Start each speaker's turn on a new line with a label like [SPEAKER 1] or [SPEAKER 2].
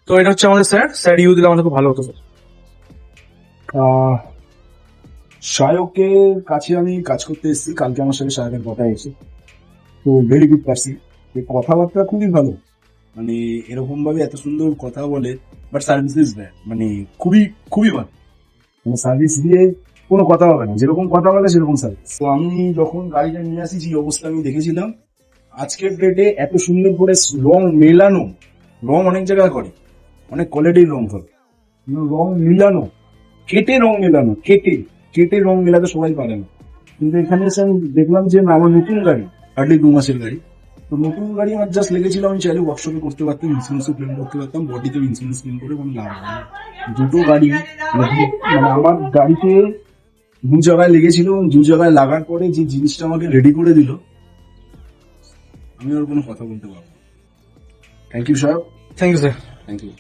[SPEAKER 1] তো এটা হচ্ছে আমাদের স্যার, স্যার ইউ দিলে আমাদের খুব ভালো হতো।
[SPEAKER 2] শায়কের কাছে আমি কাজ করতে এসেছি, কালকে আমার সাথে শায়কের কথা হয়েছে। তো ভেরি গুড পার্সন, কথাবার্তা খুবই ভালো, মানে এরকম ভাবে এত সুন্দর কথা বলে, বাট সার্ভিস ইজ ব্যাড, মানে খুবই খুবই ভালো, মানে সার্ভিস দিয়ে কোনো কথা হবে না, যেরকম কথা বলে সেরকম সার্ভিস। তো আমি যখন গাড়িটা নিয়ে আসি যে অবস্থা আমি দেখেছিলাম, আজকের ডেটে এত সুন্দর করে রং মেলানো, রং অনেক জায়গায় করে, অনেক কোয়ালিটির রং করে, কিন্তু রং মিলানো, কেটে রং মেলানো, কেটে কেটে রং মেলাতে সবাই পারে না। কিন্তু এখানে এসে আমি দেখলাম যে না, আমার নতুন গাড়ি, হার্ডলি 2 মাসের গাড়ি, তো নতুন গাড়ি আমার জাস্ট লেগেছিল, আমি চাইলে ওয়ার্কশপে করতে পারতাম, ইন্স্যুরেন্সও ক্লেম করতে পারতাম, বডিতেও ইন্স্যুরেন্স ক্লেম করে কোনো লাভ নেই। দুটো গাড়ি মানে আমার গাড়িতে 2 জায়গায় লেগেছিল, এবং 2 জায়গায় লাগার পরে যে জিনিসটা আমাকে রেডি করে দিল, আমি আর কোনো কথা বলতে পারবো না। থ্যাংক ইউ সাহেব,
[SPEAKER 1] thank you sir.
[SPEAKER 2] Thank you.